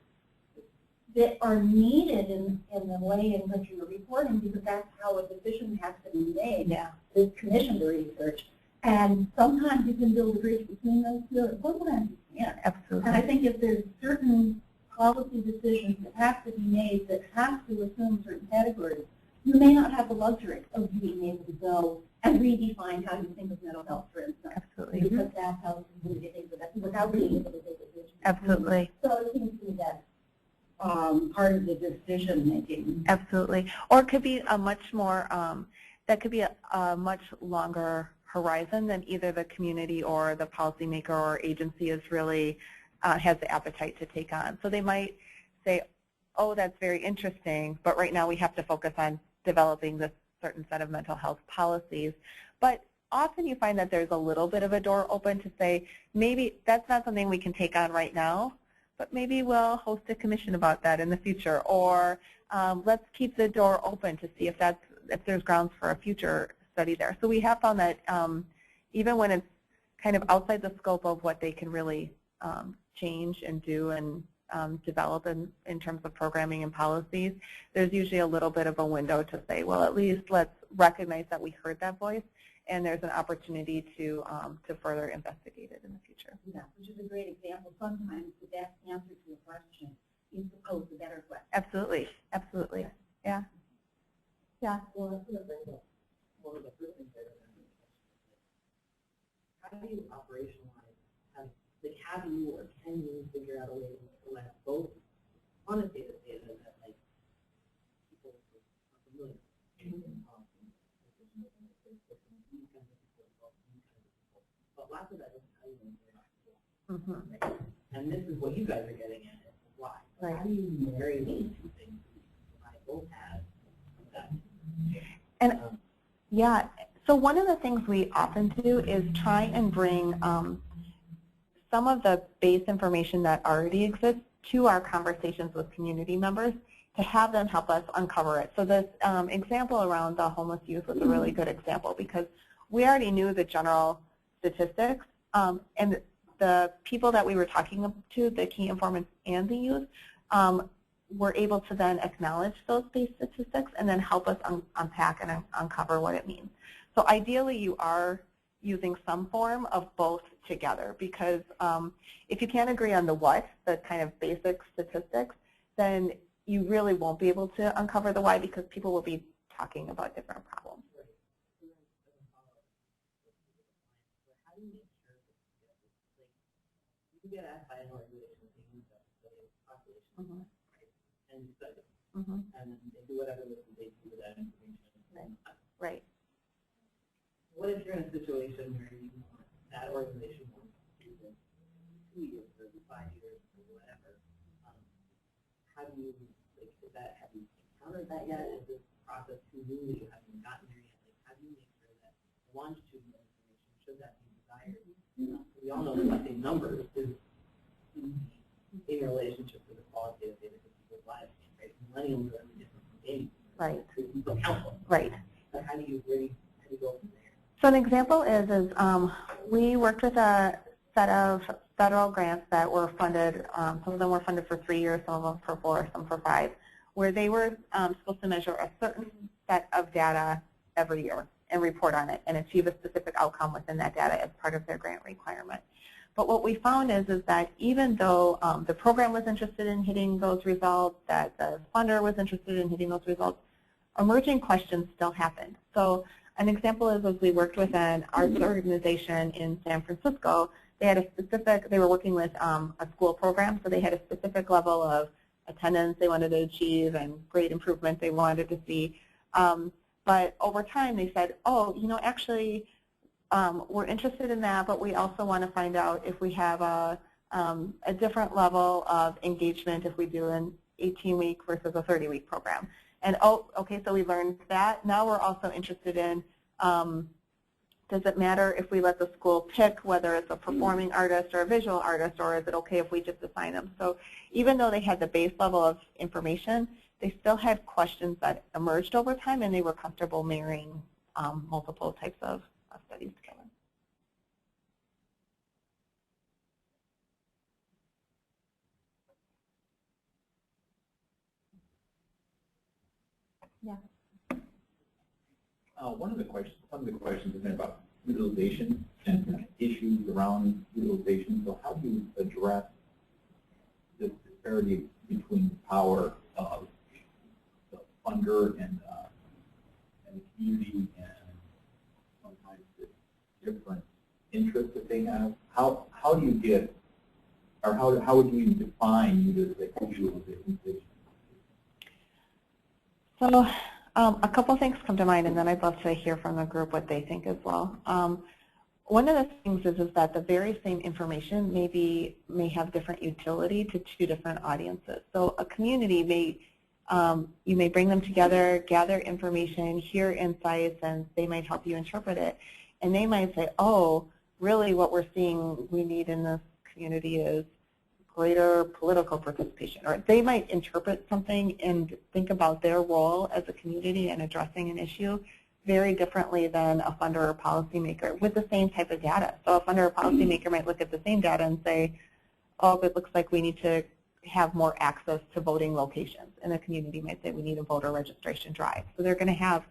that are needed in the way in which you're reporting, because that's how a decision has to be made, this commission to research. And sometimes you can build a bridge between those two, and sometimes you can't. Absolutely. And I think if there's certain policy decisions that have to be made that have to assume certain categories, you may not have the luxury of being able to go and redefine how you think of mental health, for instance. Absolutely. Because that's how you think of it without being able to take a decision. Absolutely. So it seems to me that part of the decision making. Absolutely. Or it could be a much more, that could be a much longer horizon than either the community or the policymaker or agency is really has the appetite to take on. So they might say, oh, that's very interesting, but right now we have to focus on developing this certain set of mental health policies. But often you find that there's a little bit of a door open to say, maybe that's not something we can take on right now, but maybe we'll host a commission about that in the future, or let's keep the door open to see if there's grounds for a future study there. So we have found that even when it's kind of outside the scope of what they can really change and do and develop in terms of programming and policies, there's usually a little bit of a window to say, well, at least let's recognize that we heard that voice, and there's an opportunity to further investigate it in the future. Yeah, which is a great example. Sometimes the best answer to a question is to pose a better question. Absolutely, absolutely, yeah. Yeah. Well, that's going to bring up one of the first things I remember. How do you operationalize? How do you or can you figure out a way to collect both quantitative data that like people are familiar with, but lots of that doesn't tell you anything about it. And this is what you guys are getting at, why. Right. How do you marry these two things? I both have that. And yeah, so one of the things we often do is try and bring some of the base information that already exists to our conversations with community members to have them help us uncover it. So this example around the homeless youth was a really good example because we already knew the general statistics, and the people that we were talking to, the key informants and the youth, were able to then acknowledge those base statistics and then help us unpack and uncover what it means. So ideally you are using some form of both together, because if you can't agree on the what, the kind of basic statistics, then you really won't be able to uncover the why, because people will be talking about different problems. You get asked by an organization to use that study of population, right? And you study it. And then they do whatever they do with that information. Right. What if you're in a situation where you want that organization wants to do this 2 years or 5 years or whatever? How do you, like, have you encountered that yet? Is this process too new that you haven't gotten there yet? Like, how do you make sure that longitudinal information, should that be desired? We all know collecting numbers is in relationship to the qualitative data of people's lives, right? Millennials are different from baby boomers. Right. People count them. Right. But how do you go from there? So an example is we worked with a set of federal grants that were funded, some of them were funded for 3 years, some of them for 4, some for 5, where they were supposed to measure a certain set of data every year and report on it and achieve a specific outcome within that data as part of their grant requirement. But what we found is that even though the program was interested in hitting those results, that the funder was interested in hitting those results, emerging questions still happened. So An example is as we worked with an arts organization in San Francisco, they had a specific, they were working with a school program, so they had a specific level of attendance they wanted to achieve and grade improvement they wanted to see. But over time they said, oh, you know, actually we're interested in that, but we also want to find out if we have a different level of engagement if we do an 18-week versus a 30-week program. And oh, okay, so we learned that. Now we're also interested in, does it matter if we let the school pick whether it's a performing artist or a visual artist, or is it okay if we just assign them? So even though they had the base level of information, they still had questions that emerged over time, and they were comfortable marrying multiple types of studies together. Yeah. Some of the questions have been about utilization and issues around utilization. So how do you address the disparity between the power of the funder and the community, and sometimes the different interests that they have? How do you get, or how would you define utilization? So a couple things come to mind, and then I'd love to hear from the group what they think as well. One of the things is that the very same information may have different utility to two different audiences. So a community may, you may bring them together, gather information, hear insights, and they might help you interpret it. And they might say, oh, really what we're seeing we need in this community is greater political participation. Or they might interpret something and think about their role as a community in addressing an issue very differently than a funder or policymaker with the same type of data. So a funder or policymaker might look at the same data and say, oh, it looks like we need to have more access to voting locations. And the community might say we need a voter registration drive. So they're going to have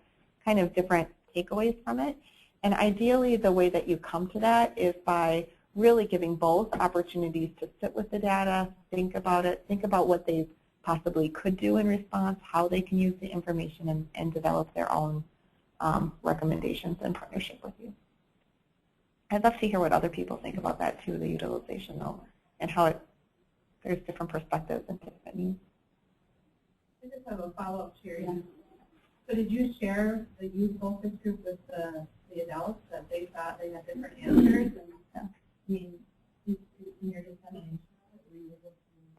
kind of different takeaways from it. And ideally, the way that you come to that is by really giving both opportunities to sit with the data, think about it, think about what they possibly could do in response, how they can use the information, and develop their own recommendations in partnership with you. I'd love to hear what other people think about that too, the utilization though, and how there's different perspectives and different needs. I just have a follow-up here. Yeah. So did you share the youth focus group with the adults that they thought they had different answers? And, I mean, in your dissemination?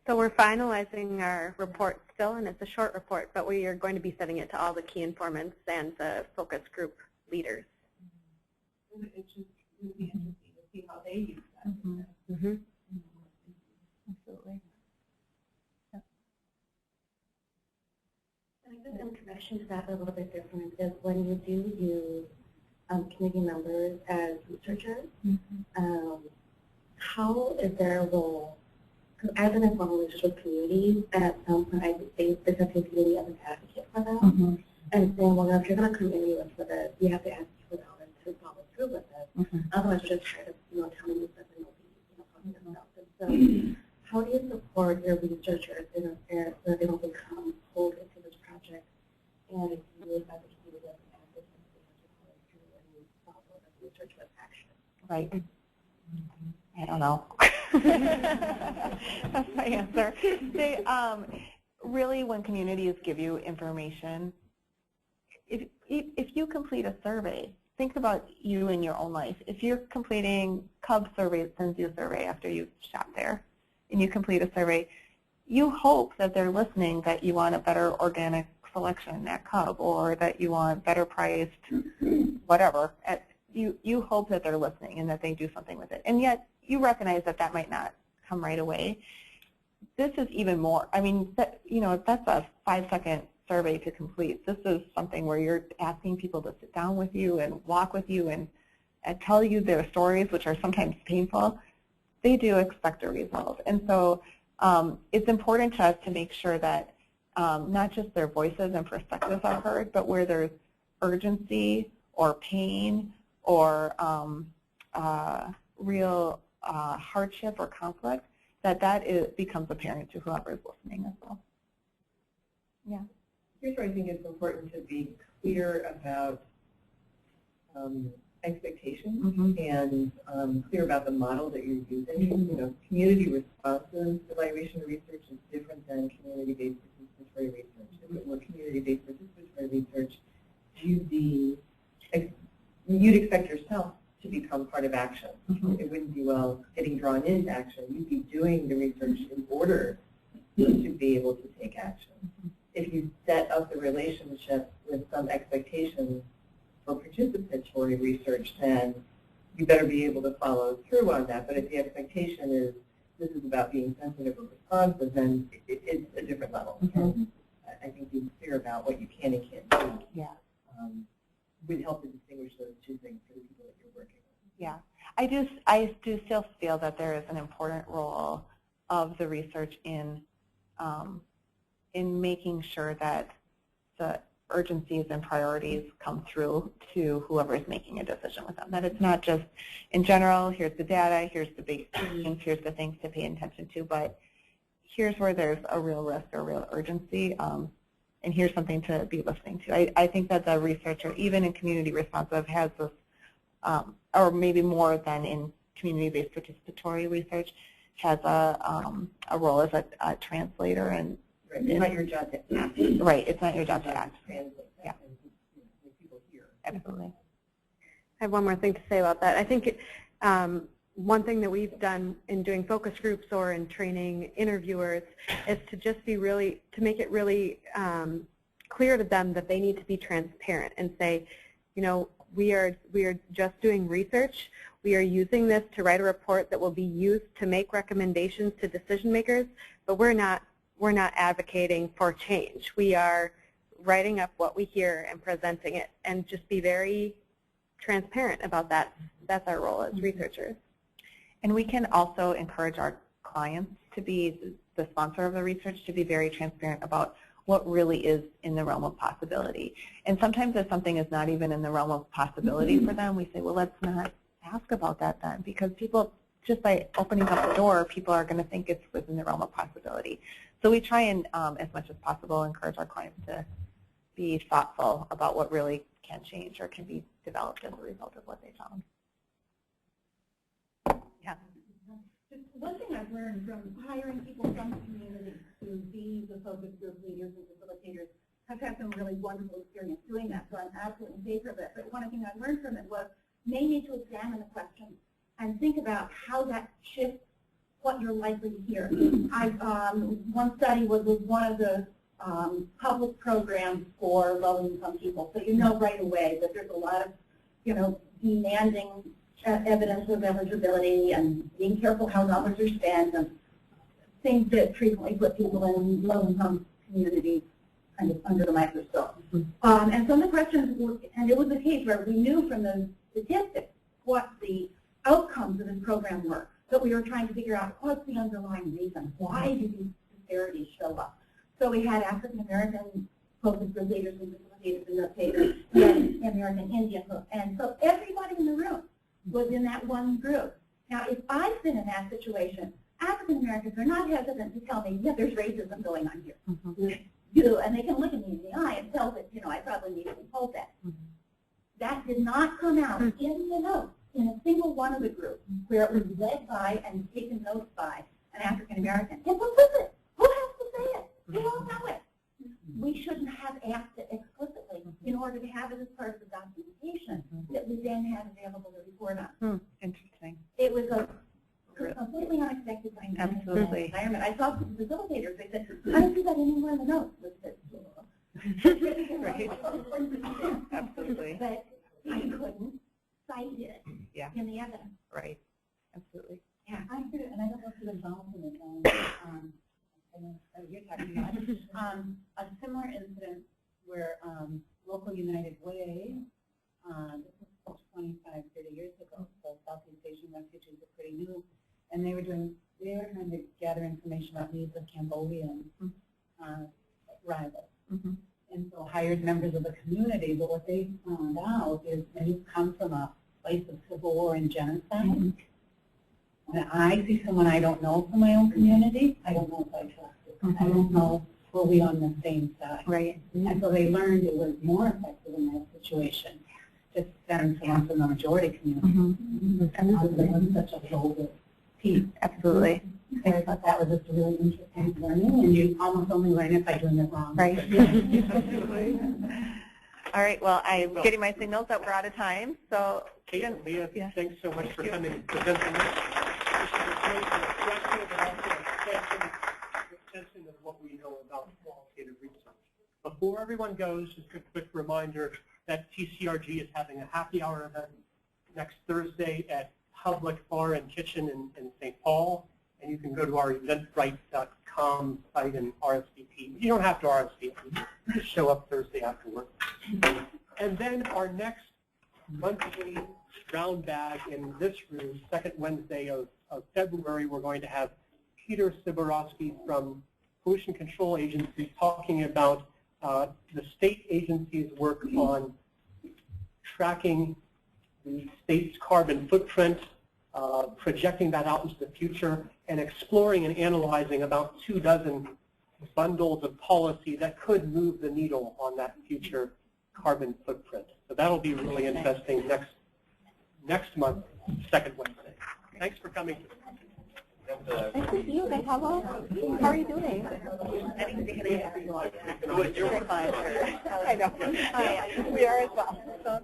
So we're finalizing our report still, and it's a short report, but we are going to be sending it to all the key informants and the focus group leaders. It just would be interesting to see how they use that. Absolutely. Yeah. I guess in connection to that, a little bit different is when you do use committee members as researchers, how is their role? Because as an informal relationship with communities, at some point I think this is a community as an advocate for them, and saying, well, if you're going to come in with this, you have to ask for dollars to follow through with it. Otherwise, you're just tired of telling you that they'll be talking themselves. And so, how do you support your researchers in a fair so that they don't become pulled into this project, and it's really about the community as an advocate to follow through and follow the research with action? Right. I don't know. That's my answer. They, really, when communities give you information, if you complete a survey, think about you in your own life. If you're completing Cub survey, sends you a survey after you shop there, and you complete a survey, you hope that they're listening, that you want a better organic selection at Cub, or that you want better priced whatever. You hope that they're listening and that they do something with it. And yet, you recognize that that might not come right away. This is even more. I mean, that's a 5-second survey to complete. This is something where you're asking people to sit down with you and walk with you and tell you their stories, which are sometimes painful. They do expect a result. And so it's important to us to make sure that not just their voices and perspectives are heard, but where there's urgency or pain or real hardship or conflict, that becomes apparent to whoever is listening as well. Yeah. Here's where I think it's important to be clear about expectations and clear about the model that you're using. You know, community responsive evaluation of research is different than community-based participatory research. If it were community-based participatory research, you'd expect yourself to become part of action. It wouldn't be, well, getting drawn into action. You'd be doing the research in order to be able to take action. If you set up the relationship with some expectations for participatory research, then you better be able to follow through on that. But if the expectation is this is about being sensitive or responsive, then it's a different level. And I think being clear about what you can and can't do would help to distinguish those two things for the people that you're working with. Yeah, I do still feel that there is an important role of the research in making sure that the urgencies and priorities come through to whoever is making a decision with them. That it's not just in general, here's the data, here's the big themes, here's the things to pay attention to, but here's where there's a real risk or real urgency, and here's something to be listening to. I think that the researcher, even in community responsive, has this, or maybe more than in community-based participatory research, has a role as a translator. And it's not your job to act. Right, it's not your job to act. Translate that. Yeah. And make people hear. Absolutely. I have one more thing to say about that. I think one thing that we've done in doing focus groups or in training interviewers is to just be really, to make it really clear to them that they need to be transparent and say, you know, we are just doing research. We are using this to write a report that will be used to make recommendations to decision makers, but we're not advocating for change. We are writing up what we hear and presenting it, and just be very transparent about that. That's our role as researchers. And we can also encourage our clients to be, the sponsor of the research, to be very transparent about what really is in the realm of possibility. And sometimes if something is not even in the realm of possibility for them, we say, well, let's not ask about that then, because people, just by opening up the door, people are going to think it's within the realm of possibility. So we try and, as much as possible, encourage our clients to be thoughtful about what really can change or can be developed as a result of what they found. Yeah. Just one thing I've learned from hiring people from the community to be the focus group leaders and facilitators, I've had some really wonderful experience doing that, so I'm absolutely in favor of it. But one thing I learned from it was they need to examine the questions and think about how that shifts what you're likely to hear. One study was with one of the public programs for low-income people, so you know right away that there's a lot of, you know, demanding evidence of eligibility and being careful how dollars are spent and things that frequently put people in low-income communities kind of under the microscope. And some of the questions were, and it was a case where we knew from the statistics what the outcomes of this program were, but we were trying to figure out what's the underlying reason. Why do these disparities show up? So we had African American focus group leaders and facilitators in the paper, and American Indian, and so everybody in the room was in that one group. Now, if I've been in that situation, African Americans are not hesitant to tell me, yeah, there's racism going on here. And they can look at me in the eye and tell that, you know, I probably need to be told that. That did not come out in the notes in a single one of the groups where it was led by and taken notes by an African American. It's implicit. Who has to say it? We all know it. We shouldn't have asked it explicitly in order to have it as part of the documentation that we then had available to report on. Interesting. It was a completely unexpected Absolutely. environment. I talked to the facilitators. They said, I don't see that anywhere in the notes. Right. Absolutely. But I couldn't cite it in the evidence. Right. Absolutely. Yeah. I heard it, and I don't know if you're involved in it. I know you're talking about a similar incident where local United Way, this was 25, 30 years ago, so Southeast Asian refugees are pretty new, and they were trying to gather information about needs of Cambodian rivals. And so hired members of the community, but what they found out is when you come from a place of civil war and genocide, when I see someone I don't know from my own community, I don't know if I trust it. I don't know, were we on the same side? Right. And so they learned it was more effective in that situation just stems from the majority community. And this is such a global piece. Absolutely. I thought that was just a really interesting learning, and you almost only learn it by doing it wrong. Right. All right, well, I'm getting my signals that we're out of time, so. Kate and Leah, Yeah. thanks so much for coming and presenting this. This is a great reflection, but also an extension of what we know about qualitative research. Before everyone goes, just a quick reminder that TCRG is having a happy hour event next Thursday at Public Bar and Kitchen in St. Paul, and you can go to our eventbrite.com site and RSVP. You don't have to RSVP, just show up Thursday after work. And then our next monthly brown bag in this room, second Wednesday of February, we're going to have Peter Siborowski from Pollution Control Agency talking about the state agency's work on tracking the state's carbon footprint, projecting that out into the future, and exploring and analyzing about 24 bundles of policy that could move the needle on that future carbon footprint. So that'll be really interesting next month, second Wednesday. Thanks for coming. Nice to see you, How are you doing? I know. We are as well. So.